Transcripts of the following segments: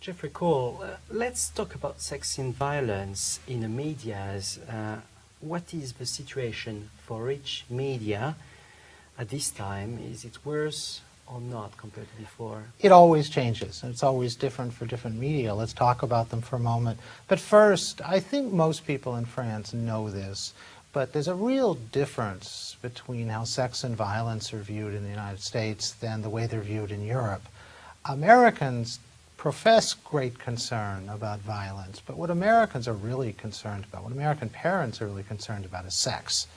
Jeffrey Cole, let's talk about sex and violence in the medias. What is the situation for each media at this time? Is it worse or not compared to before? It always changes. It's always different for different media. Let's talk about them for a moment. But first, I think most people in France know this, but there's a real difference between how sex and violence are viewed in the United States than the way they're viewed in Europe. Americans profess great concern about violence, but what Americans are really concerned about, what American parents are really concerned about, is sex.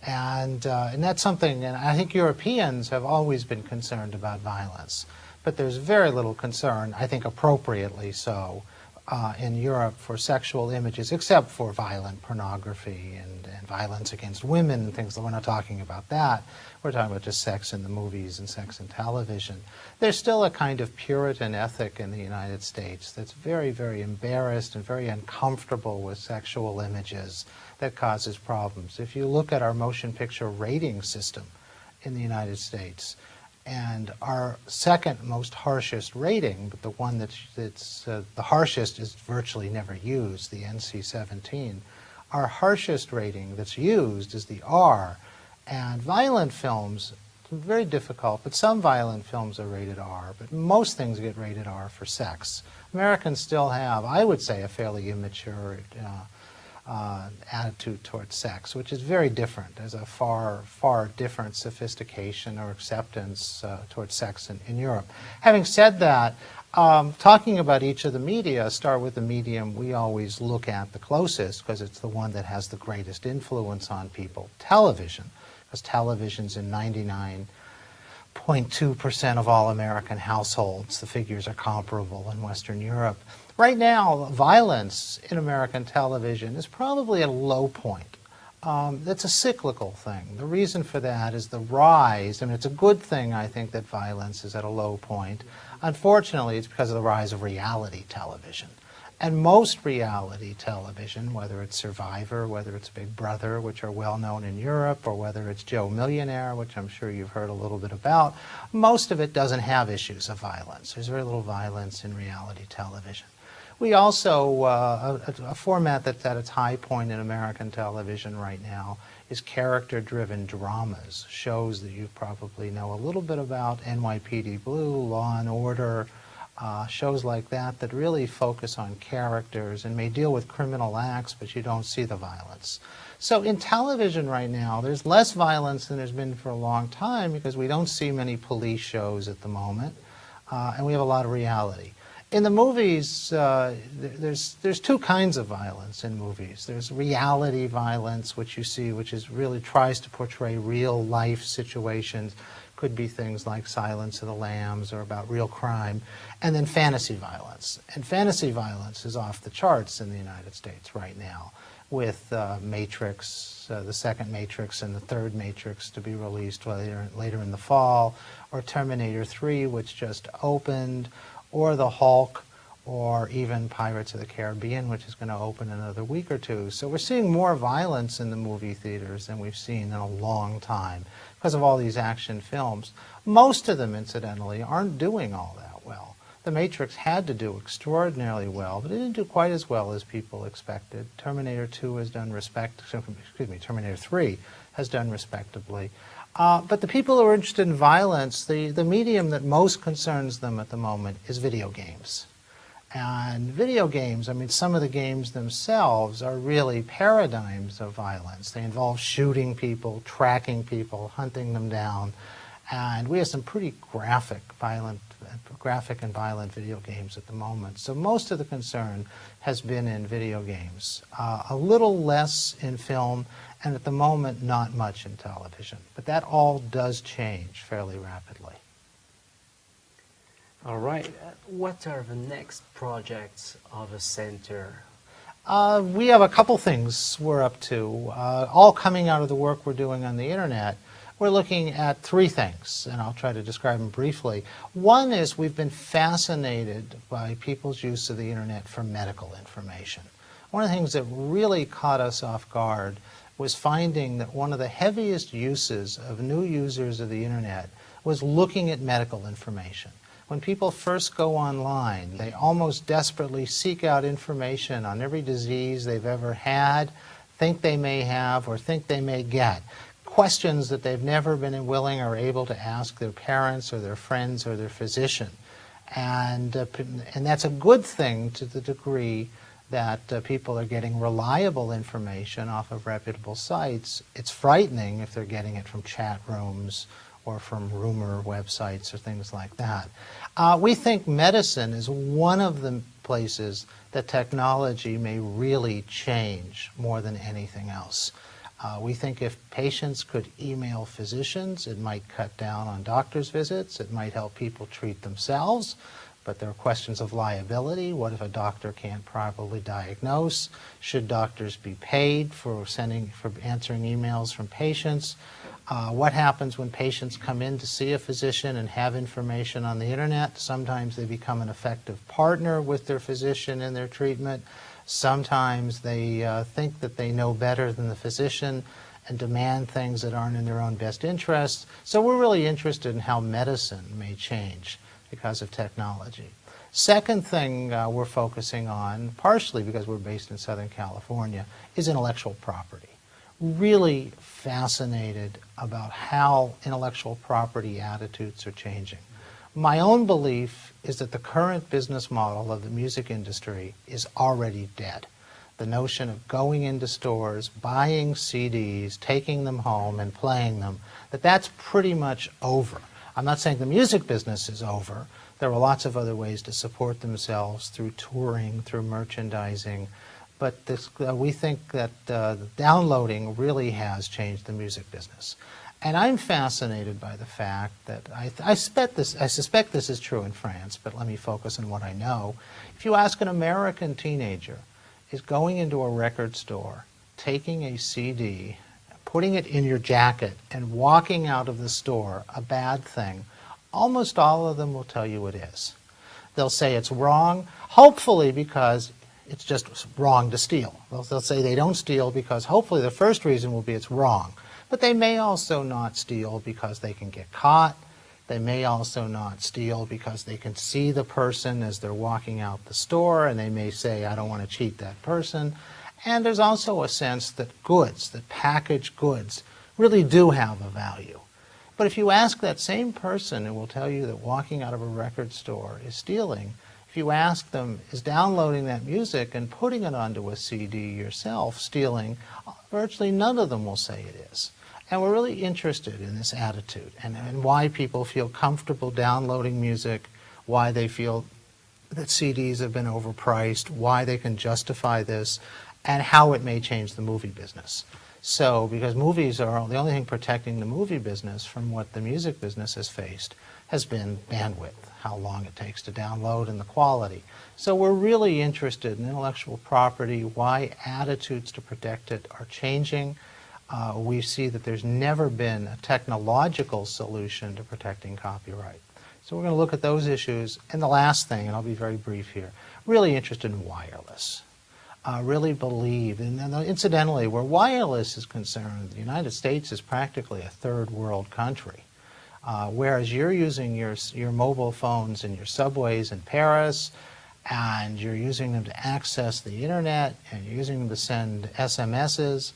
And that's something, and I think Europeans have always been concerned about violence, but there's very little concern, I think appropriately so, in Europe for sexual images, except for violent pornography and violence against women and things. We're not talking about that. We're talking about just sex in the movies and sex in television. There's still a kind of Puritan ethic in the United States that's very, very embarrassed and very uncomfortable with sexual images that causes problems. If you look at our motion picture rating system in the United States, and our second most harshest rating, but the one that's the harshest is virtually never used, the NC-17. Our harshest rating that's used is the R, and violent films, very difficult, but some violent films are rated R, but most things get rated R for sex. Americans still have, I would say, a fairly immature attitude towards sex, which is very different. There's a far, far different sophistication or acceptance towards sex in Europe. Having said that, talking about each of the media, start with the medium we always look at the closest, because it's the one that has the greatest influence on people, television, because television's in 99.2% of all American households. The figures are comparable in Western Europe. Right now, violence in American television is probably at a low point. That's a cyclical thing. The reason for that is the rise. I mean, it's a good thing, I think, that violence is at a low point. Unfortunately, it's because of the rise of reality television. And most reality television, whether it's Survivor, whether it's Big Brother, which are well known in Europe, or whether it's Joe Millionaire, which I'm sure you've heard a little bit about, most of it doesn't have issues of violence. There's very little violence in reality television. We also, a format that's at its high point in American television right now is character-driven dramas, shows that you probably know a little bit about, NYPD Blue, Law and Order, shows like that that really focus on characters and may deal with criminal acts, but you don't see the violence. So in television right now, there's less violence than there's been for a long time because we don't see many police shows at the moment, and we have a lot of reality. In the movies, there's two kinds of violence in movies. There's reality violence, which you see, which is really tries to portray real life situations. Could be things like Silence of the Lambs or about real crime. And then fantasy violence. And fantasy violence is off the charts in the United States right now, with Matrix, the second Matrix and the third Matrix to be released later in the fall, or Terminator 3, which just opened, or The Hulk, or even Pirates of the Caribbean, which is going to open in another week or two. So we're seeing more violence in the movie theaters than we've seen in a long time because of all these action films. Most of them, incidentally, aren't doing all that well. The Matrix had to do extraordinarily well, but it didn't do quite as well as people expected. Terminator 2 has done Terminator 3 has done respectably. But the people who are interested in violence, the medium that most concerns them at the moment is video games. And video games, I mean, some of the games themselves are really paradigms of violence. They involve shooting people, tracking people, hunting them down. And we have some pretty graphic and violent video games at the moment. So most of the concern has been in video games. A little less in film, and at the moment, not much in television. But that all does change fairly rapidly. All right. What are the next projects of the center? We have a couple things we're up to, all coming out of the work we're doing on the internet. We're looking at three things, and I'll try to describe them briefly. One is we've been fascinated by people's use of the internet for medical information. One of the things that really caught us off guard was finding that one of the heaviest uses of new users of the internet was looking at medical information. When people first go online, they almost desperately seek out information on every disease they've ever had, think they may have, or think they may get. Questions that they've never been willing or able to ask their parents or their friends or their physician. And that's a good thing to the degree that people are getting reliable information off of reputable sites. It's frightening if they're getting it from chat rooms or from rumor websites or things like that. We think medicine is one of the places that technology may really change more than anything else. We think if patients could email physicians, it might cut down on doctors' visits, it might help people treat themselves, but there are questions of liability. What if a doctor can't properly diagnose? Should doctors be paid for answering emails from patients? What happens when patients come in to see a physician and have information on the internet? Sometimes they become an effective partner with their physician in their treatment. Sometimes they think that they know better than the physician and demand things that aren't in their own best interest. So we're really interested in how medicine may change because of technology. Second thing we're focusing on, partially because we're based in Southern California, is intellectual property. Really fascinated about how intellectual property attitudes are changing. My own belief is that the current business model of the music industry is already dead. The notion of going into stores, buying CDs, taking them home and playing them, that's pretty much over. I'm not saying the music business is over. There are lots of other ways to support themselves through touring, through merchandising, but we think that downloading really has changed the music business. And I'm fascinated by the fact that I suspect this is true in France, but let me focus on what I know. If you ask an American teenager, is going into a record store, taking a CD, putting it in your jacket, and walking out of the store a bad thing, almost all of them will tell you it is. They'll say it's wrong, hopefully because it's just wrong to steal. They'll say they don't steal because hopefully the first reason will be it's wrong. But they may also not steal because they can get caught. They may also not steal because they can see the person as they're walking out the store, and they may say, I don't want to cheat that person. And there's also a sense that goods, that packaged goods, really do have a value. But if you ask that same person who will tell you that walking out of a record store is stealing, if you ask them, is downloading that music and putting it onto a CD yourself stealing, virtually none of them will say it is. And we're really interested in this attitude and why people feel comfortable downloading music, why they feel that CDs have been overpriced, why they can justify this, and how it may change the movie business. So, because movies are the only thing protecting the movie business from what the music business has faced has been bandwidth, how long it takes to download and the quality. So we're really interested in intellectual property, why attitudes to protect it are changing. We see that there's never been a technological solution to protecting copyright. So we're going to look at those issues. And the last thing, and I'll be very brief here, really interested in wireless. Really believe, and incidentally, where wireless is concerned, the United States is practically a third world country. Whereas you're using your mobile phones in your subways in Paris, and you're using them to access the internet, and you're using them to send SMSs.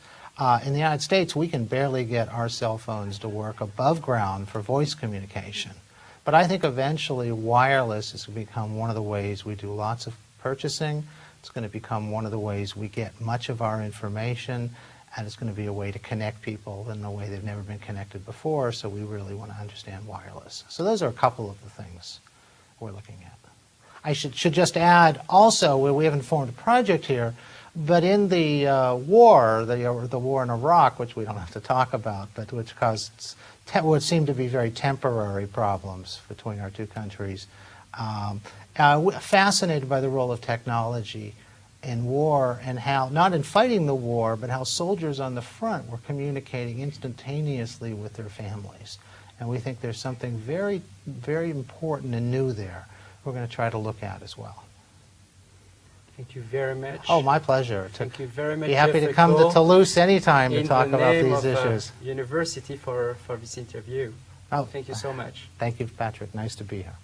In the United States, we can barely get our cell phones to work above ground for voice communication. But I think eventually wireless is going to become one of the ways we do lots of purchasing. It's going to become one of the ways we get much of our information, and it's going to be a way to connect people in a way they've never been connected before, so we really want to understand wireless. So those are a couple of the things we're looking at. I should just add also, we haven't formed a project here, but in the war, the war in Iraq, which we don't have to talk about, but which caused what seemed to be very temporary problems between our two countries, fascinated by the role of technology in war and how, not in fighting the war, but how soldiers on the front were communicating instantaneously with their families. And we think there's something very, very important and new there we're going to try to look at as well. Thank you very much. Oh, my pleasure. Thank you very much. Be happy to come to Toulouse anytime to talk about these issues. In the name of university for this interview. Oh, thank you so much. Thank you, Patrick. Nice to be here.